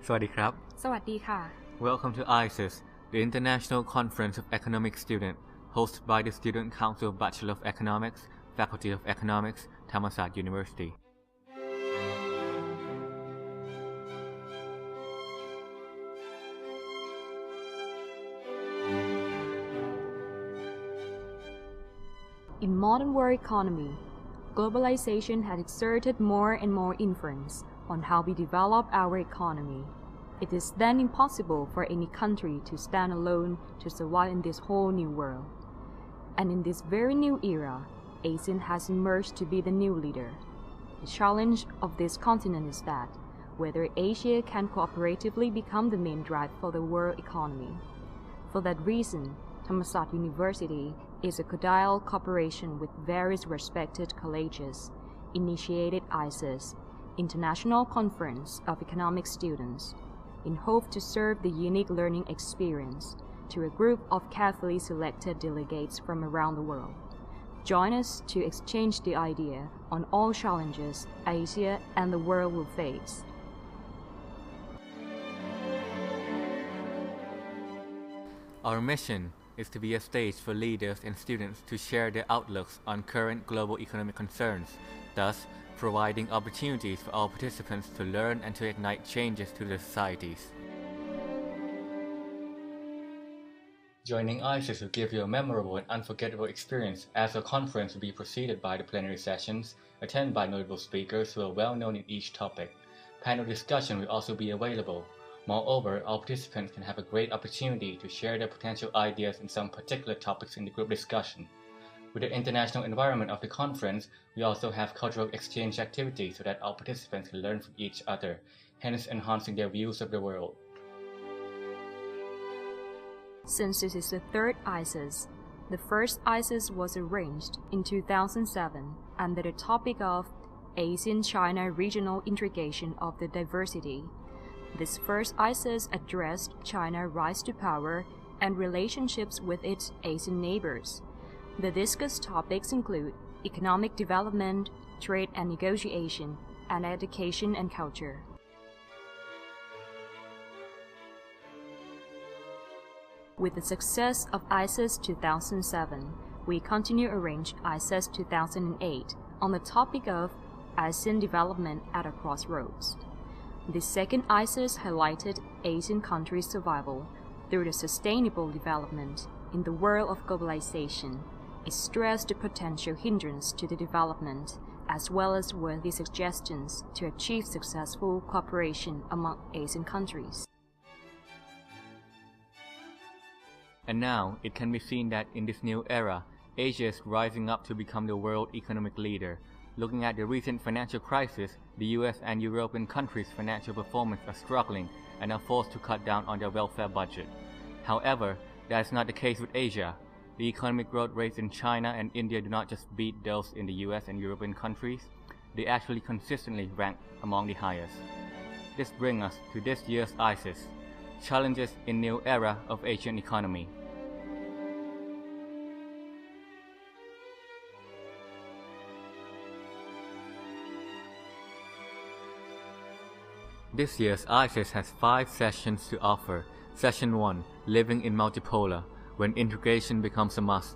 สวัสดีครับ สวัสดีค่ะ Welcome to ICES, the International Conference of Economic Students, hosted by the Student Council Bachelor of Economics, Faculty of Economics, Thammasat University. In modern world economy, globalization has exerted more and more influence on how we develop our economy. It is then impossible for any country to stand alone to survive in this whole new world. And in this very new era, ASEAN has emerged to be the new leader. The challenge of this continent is that whether Asia can cooperatively become the main drive for the world economy. For that reason, Thammasat University is a cordial cooperation with various respected colleges, initiated ICES, International Conference of Economic Students, in hope to serve the unique learning experience to a group of carefully selected delegates from around the world. Join us to exchange the idea on all challenges Asia and the world will face. Our mission is to be a stage for leaders and students to share their outlooks on current global economic concerns, thus providing opportunities for all participants to learn and to ignite changes to their societies. Joining ICES will give you a memorable and unforgettable experience, as our conference will be preceded by the plenary sessions, attended by notable speakers who are well known in each topic. Panel discussion will also be available. Moreover, all participants can have a great opportunity to share their potential ideas in some particular topics in the group discussion. With the international environment of the conference, we also have cultural exchange activities so that all participants can learn from each other, hence enhancing their views of the world. Since this is the third ICES, the first ICES was arranged in 2007 under the topic of ASEAN-China Regional Integration of the Diversity. This first ICES addressed China's rise to power and relationships with its Asian neighbors. The discussed topics include economic development, trade and negotiation, and education and culture. With the success of ICES 2007, we continue to arrange ICES 2008 on the topic of ASEAN development at a crossroads. The second ICES highlighted Asian countries' survival through the sustainable development in the world of globalization. It stressed the potential hindrance to the development, as well as worthy suggestions to achieve successful cooperation among Asian countries. And now, it can be seen that in this new era, Asia is rising up to become the world economic leader. Looking at the recent financial crisis, the US and European countries' financial performance are struggling and are forced to cut down on their welfare budget. However, that is not the case with Asia. The economic growth rates in China and India do not just beat those in the US and European countries, they actually consistently rank among the highest. This brings us to this year's ICES, Challenges in New Era of Asian Economy. This year's ICES has 5 sessions to offer. Session 1, Living in Multipolar, when integration becomes a must.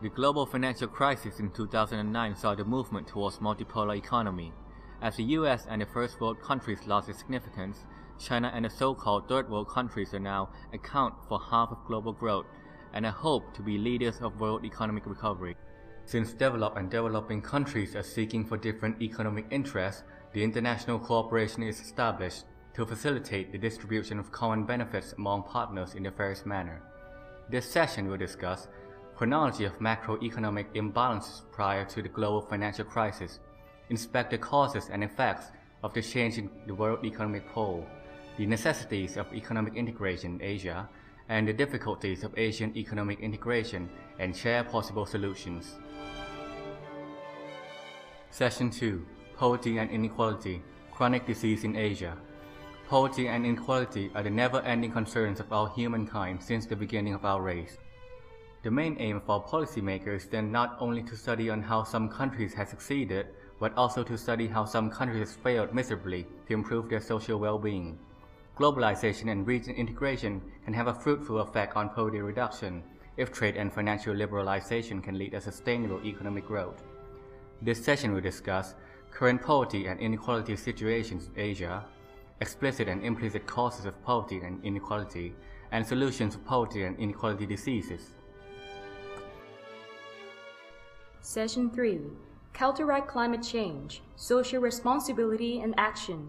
The global financial crisis in 2009 saw the movement towards multipolar economy. As the US and the first world countries lost its significance, China and the so-called third world countries are now account for half of global growth and are hoped to be leaders of world economic recovery. Since developed and developing countries are seeking for different economic interests, the international cooperation is established to facilitate the distribution of common benefits among partners in a fair manner. This session will discuss chronology of macroeconomic imbalances prior to the global financial crisis, inspect the causes and effects of the change in the world economic pole, the necessities of economic integration in Asia, and the difficulties of Asian economic integration, and share possible solutions. Session 2, Poverty and Inequality, Chronic Disease in Asia. Poverty and inequality are the never-ending concerns of all humankind since the beginning of our race. The main aim of our policymakers is then not only to study on how some countries have succeeded, but also to study how some countries have failed miserably to improve their social well-being. Globalization and region integration can have a fruitful effect on poverty reduction if trade and financial liberalization can lead to sustainable economic growth. This session will discuss current poverty and inequality situations in Asia, explicit and implicit causes of poverty and inequality, and solutions to poverty and inequality diseases. Session 3. Counteract climate change, social responsibility and action.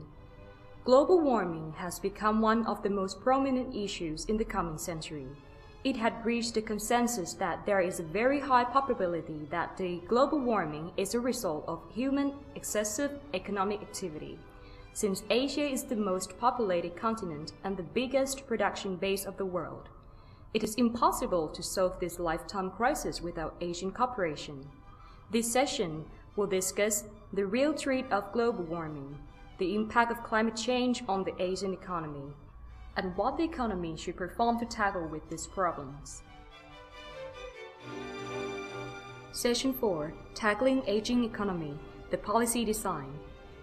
Global warming has become one of the most prominent issues in the coming century. It had reached the consensus that there is a very high probability that the global warming is a result of human excessive economic activity. Since Asia is the most populated continent and the biggest production base of the world, it is impossible to solve this lifetime crisis without Asian cooperation. This session will discuss the real threat of global warming, the impact of climate change on the Asian economy, and what the economy should perform to tackle with these problems. Session 4. Tackling Aging Economy, the Policy Design.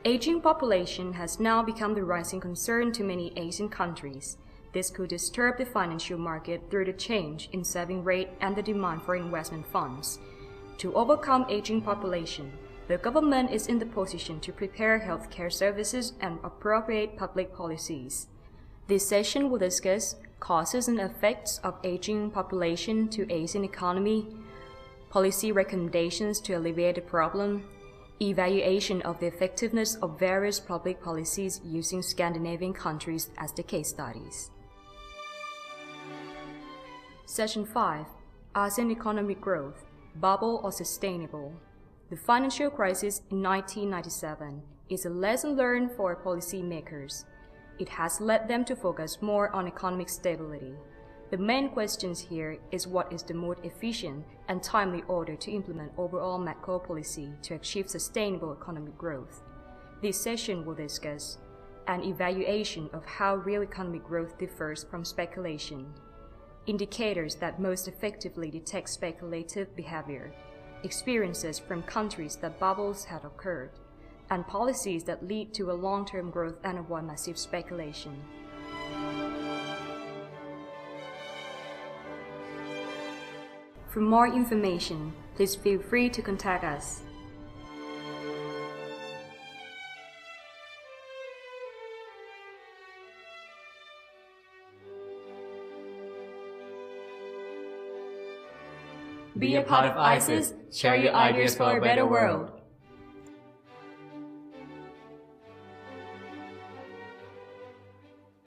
Aging population has now become the rising concern to many Asian countries. This could disturb the financial market through the change in saving rate and the demand for investment funds. To overcome aging population, the government is in the position to prepare healthcare services and appropriate public policies. This session will discuss causes and effects of aging population to Asian economy, policy recommendations to alleviate the problem, evaluation of the effectiveness of various public policies using Scandinavian countries as the case studies. Session 5. ASEAN Economic Growth, Bubble or Sustainable. The financial crisis in 1997 is a lesson learned for policymakers. It has led them to focus more on economic stability. The main questions here is what is the most efficient and timely order to implement overall macro policy to achieve sustainable economic growth. This session will discuss an evaluation of how real economic growth differs from speculation, indicators that most effectively detect speculative behavior, experiences from countries that bubbles had occurred, and policies that lead to a long-term growth and avoid massive speculation. For more information, please feel free to contact us. Be a part of ICES, share your ideas for a better world.